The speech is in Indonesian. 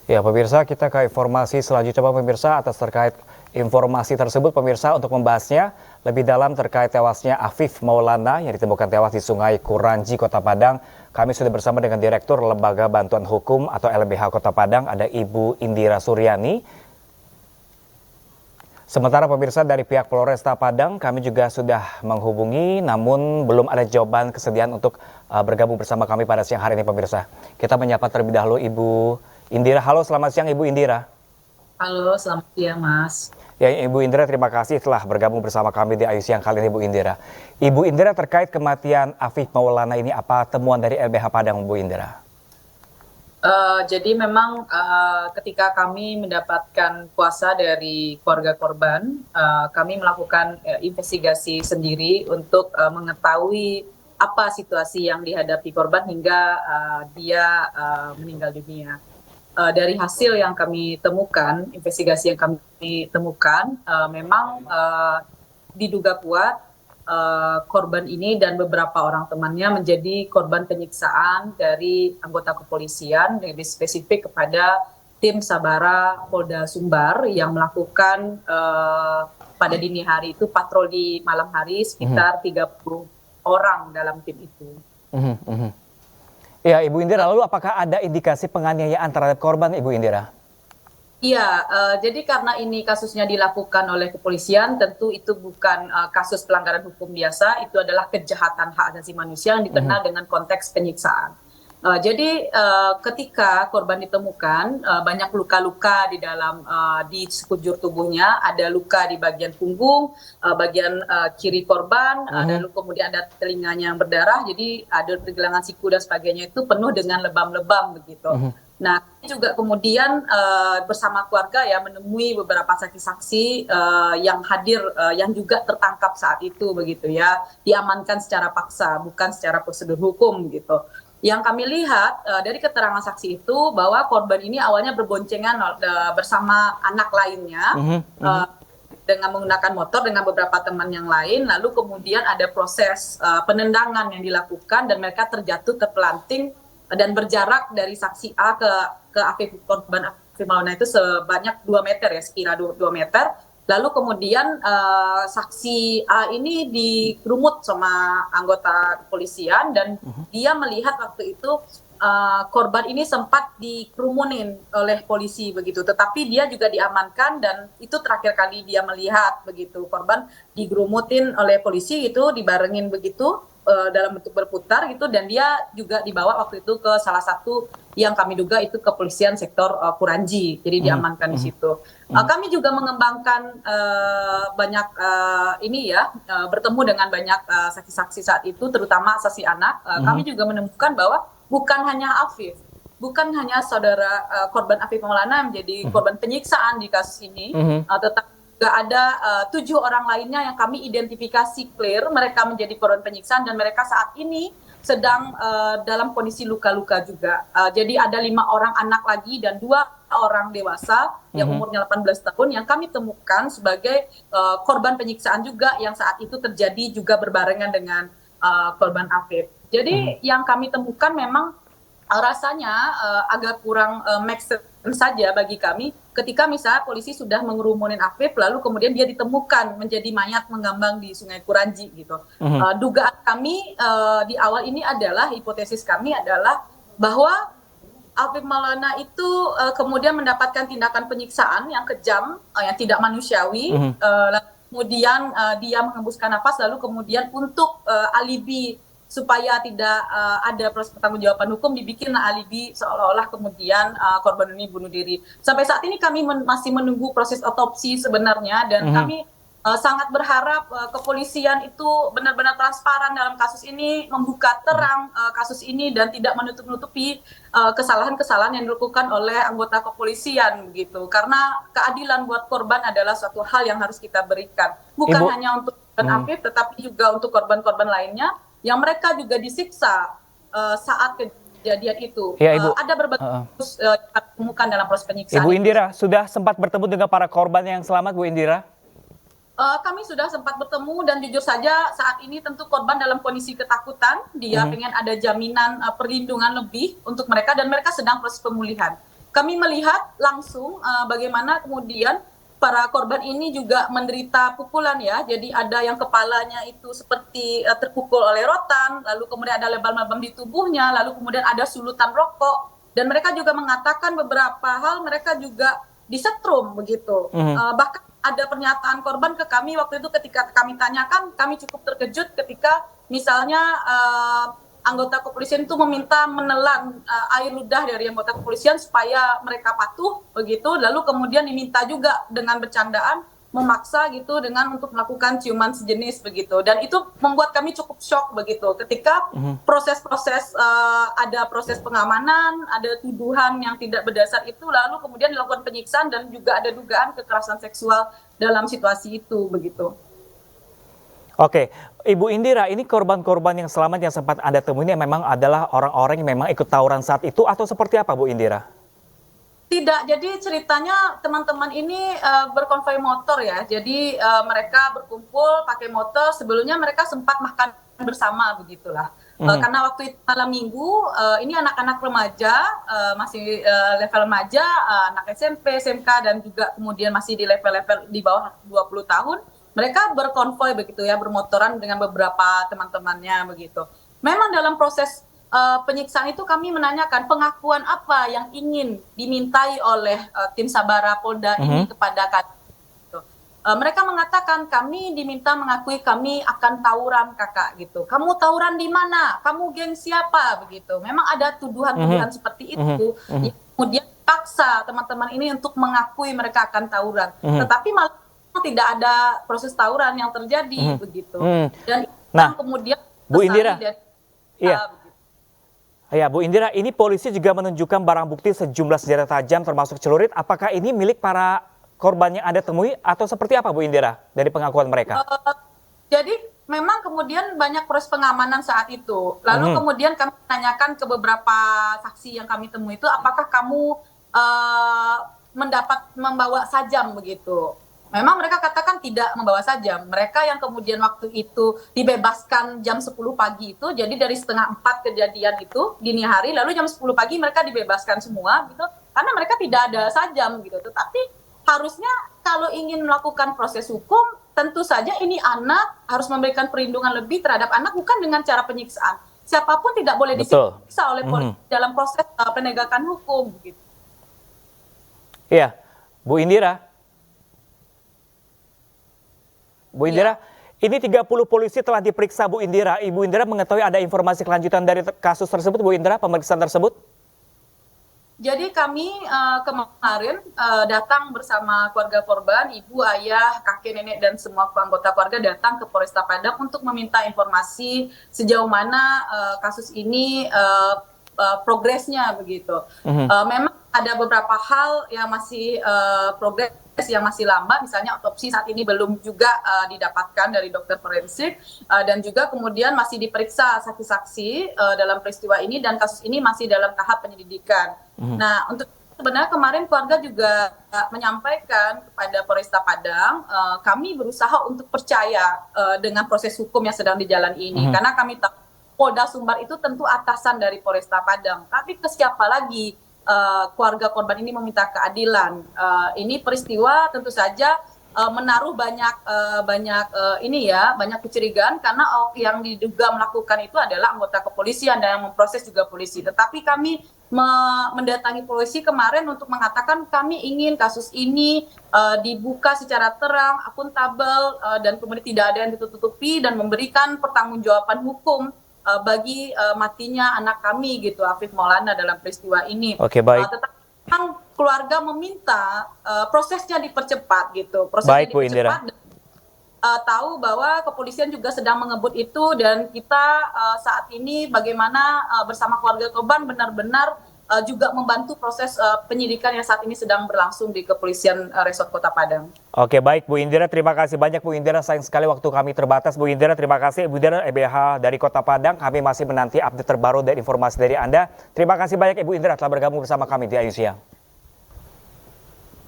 Ya, pemirsa, kita ke informasi selanjutnya, pemirsa, atas terkait informasi tersebut, pemirsa, untuk membahasnya lebih dalam terkait tewasnya Afif Maulana yang ditemukan tewas di Sungai Kuranji, Kota Padang. Kami sudah bersama dengan Direktur Lembaga Bantuan Hukum atau LBH Kota Padang, ada Ibu Indira Suryani. Sementara pemirsa, dari pihak Polresta Padang, kami juga sudah menghubungi, namun belum ada jawaban kesediaan untuk bergabung bersama kami pada siang hari ini, pemirsa. Kita menyapa terlebih dahulu Ibu Indira. Halo, selamat siang Ibu Indira. Halo, selamat siang Mas. Ya, Ibu Indira, terima kasih telah bergabung bersama kami di Ayu Siang kali ini, Ibu Indira. Ibu Indira, terkait kematian Afif Maulana ini, apa temuan dari LBH Padang, Bu Indira? Jadi memang ketika kami mendapatkan kuasa dari keluarga korban, kami melakukan investigasi sendiri untuk mengetahui apa situasi yang dihadapi korban hingga dia meninggal dunia. Dari hasil yang kami temukan, investigasi yang kami temukan, memang diduga kuat korban ini dan beberapa orang temannya menjadi korban penyiksaan dari anggota kepolisian, lebih spesifik kepada tim Sabara Polda Sumbar yang melakukan pada dini hari itu patroli malam hari sekitar 30 orang dalam tim itu. Ya, Ibu Indira, lalu apakah ada indikasi penganiayaan terhadap korban, Ibu Indira? Iya, jadi karena ini kasusnya dilakukan oleh kepolisian, tentu itu bukan kasus pelanggaran hukum biasa, itu adalah kejahatan hak asasi manusia yang dikenal dengan konteks penyiksaan. Jadi ketika korban ditemukan, banyak luka-luka di dalam di sekujur tubuhnya, ada luka di bagian punggung, bagian kiri korban, dan kemudian ada telinganya yang berdarah, jadi ada pergelangan siku dan sebagainya itu penuh dengan lebam-lebam begitu. Nah, juga kemudian bersama keluarga ya menemui beberapa saksi-saksi yang hadir yang juga tertangkap saat itu begitu ya, diamankan secara paksa bukan secara prosedur hukum gitu. Yang kami lihat dari keterangan saksi itu bahwa korban ini awalnya berboncengan bersama anak lainnya dengan menggunakan motor dengan beberapa teman yang lain, lalu kemudian ada proses penendangan yang dilakukan dan mereka terjatuh terpelanting dan berjarak dari saksi A ke Afif, korban Afif Maulana itu sebanyak 2 meter ya, sekira 2 meter. Lalu kemudian saksi A ini dikerumut sama anggota kepolisian dan dia melihat waktu itu korban ini sempat dikerumunin oleh polisi begitu, tetapi dia juga diamankan dan itu terakhir kali dia melihat begitu korban digerumutin oleh polisi itu dibarengin begitu dalam bentuk berputar gitu, dan dia juga dibawa waktu itu ke salah satu yang kami duga itu kepolisian sektor Kuranji, jadi diamankan di situ. Kami juga mengembangkan banyak bertemu dengan banyak saksi-saksi saat itu, terutama saksi anak. Kami juga menemukan bahwa bukan hanya Afif, bukan hanya saudara korban Afif Maulana yang menjadi korban penyiksaan di kasus ini, tetapi juga ada 7 orang lainnya yang kami identifikasi clear mereka menjadi korban penyiksaan dan mereka saat ini sedang dalam kondisi luka-luka juga. Jadi ada 5 orang anak lagi dan 2 orang dewasa yang umurnya 18 tahun yang kami temukan sebagai korban penyiksaan juga yang saat itu terjadi juga berbarengan dengan korban Afif. Jadi yang kami temukan memang rasanya agak kurang make sense saja bagi kami ketika misalnya polisi sudah mengerumunin Afif lalu kemudian dia ditemukan menjadi mayat mengambang di Sungai Kuranji gitu. Dugaan kami di awal ini adalah, hipotesis kami adalah bahwa Afif Maulana itu kemudian mendapatkan tindakan penyiksaan yang kejam, yang tidak manusiawi, kemudian dia menghembuskan nafas lalu kemudian untuk alibi supaya tidak ada proses pertanggungjawaban hukum, dibikin alibi seolah-olah kemudian korban ini bunuh diri. Sampai saat ini kami masih menunggu proses otopsi sebenarnya, dan kami sangat berharap kepolisian itu benar-benar transparan dalam kasus ini, membuka terang kasus ini dan tidak menutup-nutupi kesalahan-kesalahan yang dilakukan oleh anggota kepolisian begitu. Karena keadilan buat korban adalah suatu hal yang harus kita berikan, bukan hanya untuk korban Afif tetapi juga untuk korban-korban lainnya yang mereka juga disiksa saat kejadian itu. Ya, Ibu. Ada berbagai kasus ditemukan dalam proses penyiksaan. Ibu Indira, sudah sempat bertemu dengan para korban yang selamat, Bu Indira? Kami sudah sempat bertemu dan jujur saja saat ini tentu korban dalam kondisi ketakutan. Dia pengen ada jaminan perlindungan lebih untuk mereka dan mereka sedang proses pemulihan. kami melihat langsung bagaimana kemudian para korban ini juga menderita pukulan ya. Jadi ada yang kepalanya itu seperti terpukul oleh rotan, lalu kemudian ada lebam-lebam di tubuhnya, lalu kemudian ada sulutan rokok. Dan mereka juga mengatakan beberapa hal mereka juga disetrum begitu. Bahkan ada pernyataan korban ke kami waktu itu ketika kami tanyakan, kami cukup terkejut ketika misalnya anggota kepolisian itu meminta menelan air ludah dari anggota kepolisian supaya mereka patuh begitu, lalu kemudian diminta juga dengan bercandaan memaksa gitu dengan untuk melakukan ciuman sejenis begitu, dan itu membuat kami cukup shock begitu ketika proses-proses ada proses pengamanan, ada tuduhan yang tidak berdasar itu, lalu kemudian dilakukan penyiksaan dan juga ada dugaan kekerasan seksual dalam situasi itu begitu. Oke, Ibu Indira, ini korban-korban yang selamat yang sempat Anda temui ini memang adalah orang-orang yang memang ikut tawuran saat itu atau seperti apa, Bu Indira? Tidak, jadi ceritanya teman-teman ini berkonvoi motor ya, jadi mereka berkumpul pakai motor, sebelumnya mereka sempat makan bersama begitulah. Karena waktu itu malam minggu, ini anak-anak remaja, masih level remaja, anak SMP, SMK, dan juga kemudian masih di level-level di bawah 20 tahun, mereka berkonvoi begitu ya, bermotoran dengan beberapa teman-temannya begitu. Memang dalam proses penyiksaan itu kami menanyakan pengakuan apa yang ingin dimintai oleh tim Sabara Polda ini kepada kami. Gitu. Mereka mengatakan kami diminta mengakui kami akan tawuran kakak gitu. Kamu tawuran di mana? Kamu geng siapa begitu. Memang ada tuduhan-tuduhan seperti itu. Kemudian paksa teman-teman ini untuk mengakui mereka akan tawuran. Tetapi malah tidak ada proses tawuran yang terjadi begitu. Dan kemudian Bu Indira, iya, Bu Indira, ini polisi juga menunjukkan barang bukti sejumlah senjata tajam termasuk celurit. Apakah ini milik para korban yang Anda temui atau seperti apa, Bu Indira, dari pengakuan mereka? Jadi memang kemudian banyak proses pengamanan saat itu. Lalu kemudian kami tanyakan ke beberapa saksi yang kami temui itu, apakah kamu membawa sajam begitu? Memang mereka katakan tidak membawa sajam. Mereka yang kemudian waktu itu dibebaskan jam 10 pagi itu, jadi dari setengah 4 kejadian itu, dini hari, lalu jam 10 pagi mereka dibebaskan semua gitu, karena mereka tidak ada sajam gitu. Tetapi harusnya kalau ingin melakukan proses hukum, tentu saja ini anak harus memberikan perlindungan lebih terhadap anak, bukan dengan cara penyiksaan. Siapapun tidak boleh disiksa oleh polisi dalam proses penegakan hukum gitu. Iya, Bu Indira. Bu Indira, ini 30 polisi telah diperiksa, Bu Indira. Ibu Indira mengetahui ada informasi kelanjutan dari kasus tersebut, Bu Indira, pemeriksaan tersebut? Jadi kami kemarin datang bersama keluarga korban, ibu, ayah, kakek, nenek, dan semua anggota keluarga datang ke Polresta Padang untuk meminta informasi sejauh mana kasus ini progresnya begitu. Memang ada beberapa hal yang masih progres yang masih lambat, misalnya otopsi saat ini belum juga didapatkan dari dokter forensik, dan juga kemudian masih diperiksa saksi-saksi dalam peristiwa ini, dan kasus ini masih dalam tahap penyelidikan. Nah, untuk sebenarnya kemarin keluarga juga menyampaikan kepada Polresta Padang, kami berusaha untuk percaya dengan proses hukum yang sedang dijalani ini, karena kami tahu Polda Sumbar itu tentu atasan dari Polresta Padang, tapi ke siapa lagi keluarga korban ini meminta keadilan. Ini peristiwa tentu saja menaruh banyak kecurigaan, karena yang diduga melakukan itu adalah anggota kepolisian dan yang memproses juga polisi. Tetapi kami mendatangi polisi kemarin untuk mengatakan kami ingin kasus ini dibuka secara terang, akuntabel, dan kemudian tidak ada yang ditutupi, dan memberikan pertanggungjawaban hukum bagi matinya anak kami gitu, Afif Maulana, dalam peristiwa ini. Oke, baik. Tetapi keluarga meminta prosesnya dipercepat gitu. Prosesnya baik, Bu Indira. Tahu bahwa kepolisian juga sedang mengebut itu, dan kita saat ini bagaimana bersama keluarga korban benar-benar juga membantu proses penyidikan yang saat ini sedang berlangsung di Kepolisian Resort Kota Padang. Oke, baik Bu Indira, terima kasih banyak Bu Indira. Sayang sekali waktu kami terbatas, Bu Indira. Terima kasih Ibu Indira, EBH dari Kota Padang. Kami masih menanti update terbaru dan informasi dari Anda. Terima kasih banyak Ibu Indira telah bergabung bersama kami di Ayu Siang.